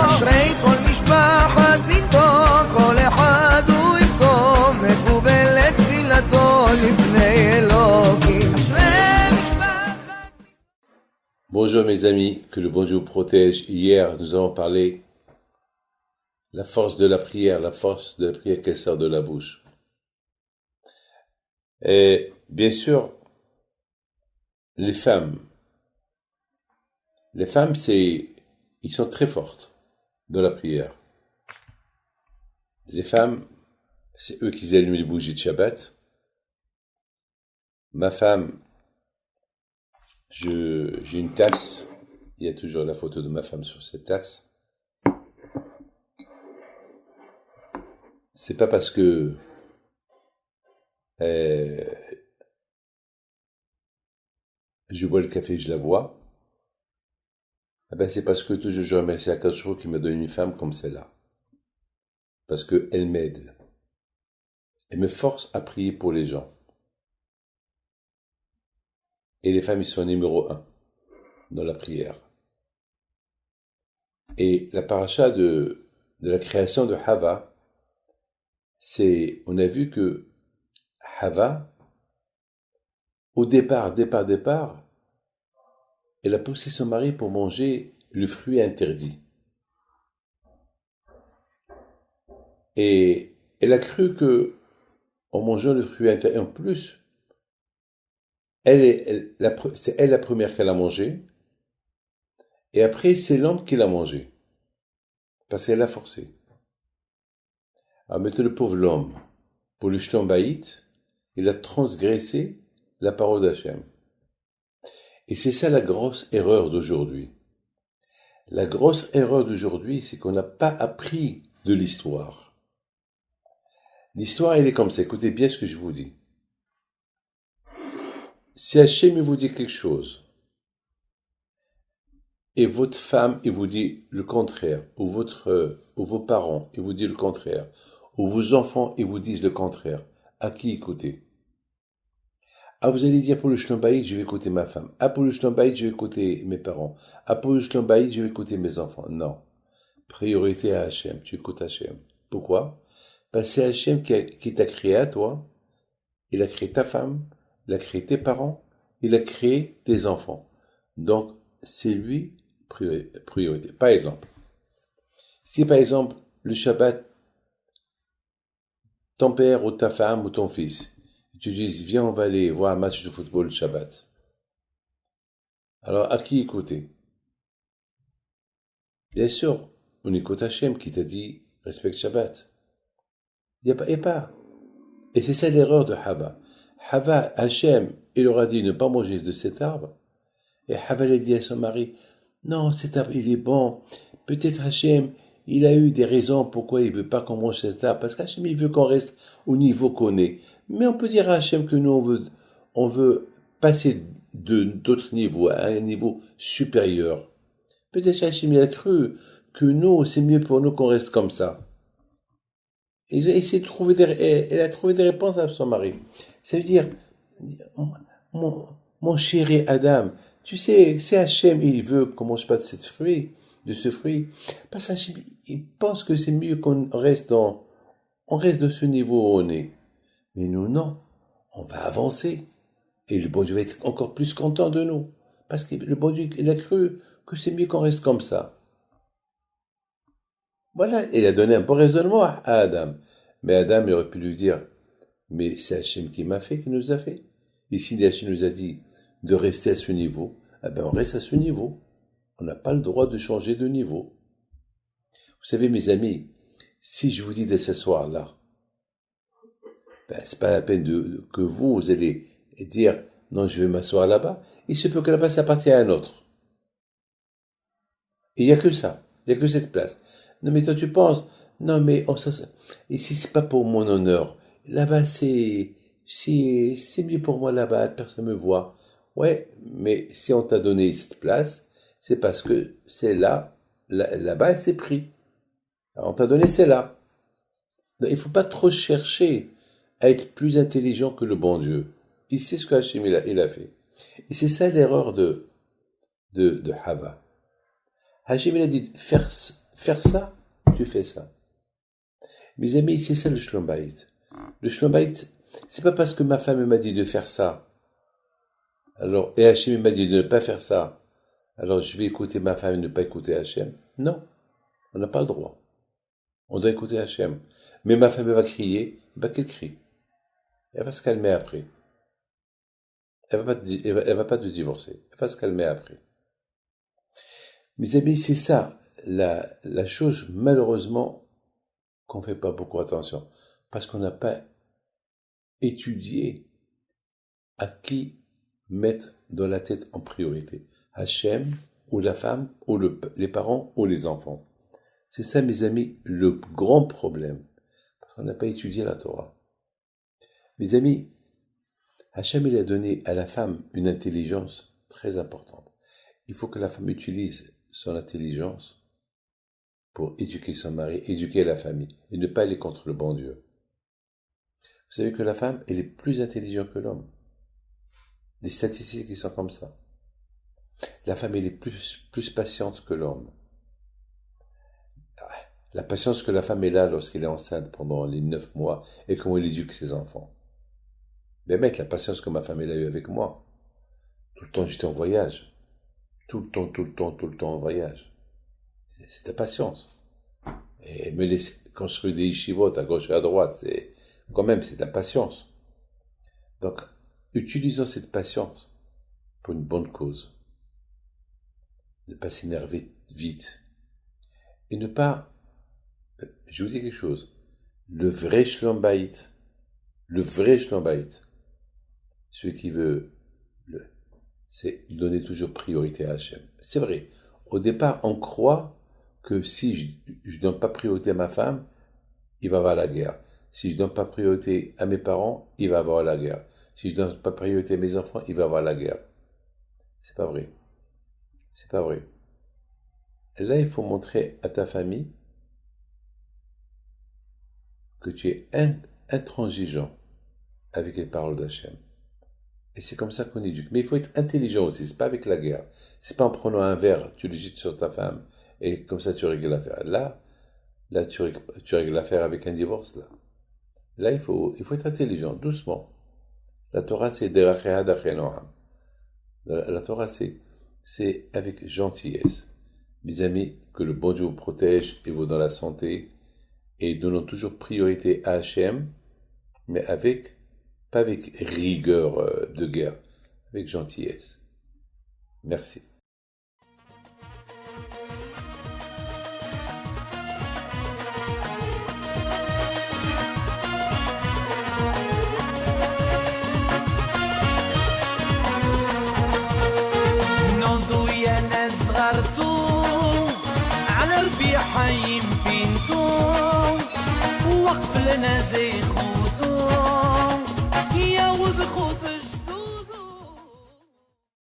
אשרי כל משפחת ביתו, כל אחד הוא יבכו, מקובל לתפילתו לפני אלוקים. Bonjour mes amis, que le bon Dieu vous protège. Hier, nous avons parlé la force de la prière qu'elle sort de la bouche. Et bien sûr, les femmes, ils sont très fortes dans la prière. Les femmes, c'est eux qui allument les bougies de Shabbat. Ma femme, j'ai une tasse, il y a toujours la photo de ma femme sur cette tasse. C'est pas parce que je bois le café, je la vois. C'est parce que toujours je remercie Akadosh Baruch Hu qui m'a donné une femme comme celle-là. Parce qu'elle m'aide. Elle me force à prier pour les gens. Et les femmes, ils sont numéro 1 dans la prière. Et la paracha de la création de Hava, on a vu que Hava, au départ, elle a poussé son mari pour manger le fruit interdit. Et elle a cru que, en mangeant le fruit interdit, en plus, c'est elle la première qu'elle a mangé, et après c'est l'homme qui l'a mangé, parce qu'elle l'a forcé. Alors maintenant le pauvre l'homme, pour le Shlom Bayit, il a transgressé la parole d'Hachem. Et c'est ça la grosse erreur d'aujourd'hui. La grosse erreur d'aujourd'hui, c'est qu'on n'a pas appris de l'histoire. L'histoire, elle est comme ça, écoutez bien ce que je vous dis. Si Hachem vous dit quelque chose, et votre femme il vous dit le contraire, ou vos parents ils vous disent le contraire, ou vos enfants ils vous disent le contraire, à qui écouter? Vous allez dire pour le Shlom Bayit, je vais écouter ma femme. Pour le Shlom Bayit, je vais écouter mes parents. Pour le Shlom Bayit, je vais écouter mes enfants. Non. Priorité à Hachem, tu écoutes Hachem. Pourquoi? Parce que c'est Hachem qui t'a créé à toi. Il a créé ta femme. Il a créé tes parents, il a créé tes enfants. Donc, c'est lui priorité. Par exemple, si par exemple, le Shabbat, ton père ou ta femme ou ton fils, tu dis, viens, on va aller voir un match de football le Shabbat. Alors, à qui écouter? Bien sûr, on écoute Hachem qui t'a dit, respecte Shabbat. Il n'y a pas. Et c'est ça l'erreur de Hava. Hava, Hachem, il aura dit ne pas manger de cet arbre. Et Hava a dit à son mari, non, cet arbre, il est bon. Peut-être Hachem, il a eu des raisons pourquoi il veut pas qu'on mange cet arbre. Parce qu'Hachem, il veut qu'on reste au niveau qu'on est. Mais on peut dire à Hachem que nous, on veut passer d'autres niveaux, à un niveau supérieur. Peut-être Hachem, il a cru que nous, c'est mieux pour nous qu'on reste comme ça. Il a essayé de trouver elle a trouvé des réponses à son mari. Ça veut dire, mon chéri Adam, tu sais, c'est Hachem, il veut qu'on mange pas de ce fruit, parce qu'Hachem, il pense que c'est mieux qu'on reste de ce niveau où on est. Mais nous, non. On va avancer. Et le bon Dieu va être encore plus content de nous. Parce que le bon Dieu, il a cru que c'est mieux qu'on reste comme ça. Voilà, il a donné un bon raisonnement à Adam. Mais Adam, il aurait pu lui dire, mais c'est Hachem qui m'a fait, qui nous a fait. Ici, Hachem nous a dit de rester à ce niveau. On reste à ce niveau. On n'a pas le droit de changer de niveau. Vous savez, mes amis, si je vous dis dès ce soir-là, c'est pas la peine que vous allez dire, non, je vais m'asseoir là-bas. Il se peut que là-bas, ça appartienne à un autre. Et il n'y a que ça. Il n'y a que cette place. Non, mais toi, tu penses, non, mais ici, c'est pas pour mon honneur. Là-bas, c'est mieux pour moi là-bas, personne me voit. Ouais, mais si on t'a donné cette place, c'est parce que c'est là-bas, c'est pris. Alors, on t'a donné, c'est là. Il faut pas trop chercher à être plus intelligent que le bon Dieu. Il sait ce que Hachem il a fait. Et c'est ça l'erreur de Hava. Hachem il a dit, faire ça, tu fais ça. Mes amis, c'est ça le Shlom Bayit. Le Shlom Bayit, c'est pas parce que ma femme m'a dit de faire ça, alors, et Hachem m'a dit de ne pas faire ça, alors je vais écouter ma femme et ne pas écouter Hachem. Non, on n'a pas le droit. On doit écouter Hachem. Mais ma femme va crier, qu'elle crie. Elle va se calmer après. Elle va pas te divorcer. Elle va se calmer après. Mes amis, c'est ça, la chose, malheureusement, qu'on ne fait pas beaucoup attention. Parce qu'on n'a pas étudié à qui mettre dans la tête en priorité. Hachem, ou la femme, ou les parents, ou les enfants. C'est ça, mes amis, le grand problème. Parce qu'on n'a pas étudié la Torah. Mes amis, Hachem, il a donné à la femme une intelligence très importante. Il faut que la femme utilise son intelligence pour éduquer son mari, éduquer la famille, et ne pas aller contre le bon Dieu. Vous savez que la femme, elle est plus intelligente que l'homme. Les statistiques, ils sont comme ça. La femme, elle est plus patiente que l'homme. La patience que la femme est là lorsqu'elle est enceinte pendant les 9 mois et comment elle éduque ses enfants. Mais mec, la patience que ma femme elle a eue avec moi. Tout le temps, j'étais en voyage. Tout le temps en voyage. C'est ta patience. Et me laisser construire des yeshivot à gauche et à droite, c'est de la patience. Donc, utilisons cette patience pour une bonne cause. Ne pas s'énerver vite. Et ne pas... Je vous dis quelque chose. Le vrai Shlom Bayit, celui qui veut, c'est donner toujours priorité à Hachem. C'est vrai. Au départ, on croit que si je donne pas priorité à ma femme, il va avoir la guerre. Si je donne pas priorité à mes parents, il va avoir la guerre. Si je donne pas priorité à mes enfants, il va avoir la guerre. C'est pas vrai. C'est pas vrai. Et là, il faut montrer à ta famille que tu es intransigeant avec les paroles d'Hachem. Et c'est comme ça qu'on éduque. Mais il faut être intelligent aussi, c'est pas avec la guerre. C'est pas en prenant un verre, tu le jettes sur ta femme, et comme ça tu règles l'affaire. Là tu règles l'affaire avec un divorce, là. Là, il faut être intelligent, doucement. La Torah, c'est derachea dachenoam. La Torah, c'est avec gentillesse. Mes amis, que le bon Dieu vous protège et vous dans la santé, et donnons toujours priorité à Hachem, mais pas avec rigueur de guerre, avec gentillesse. Merci. حي بنتو وقف لنا زين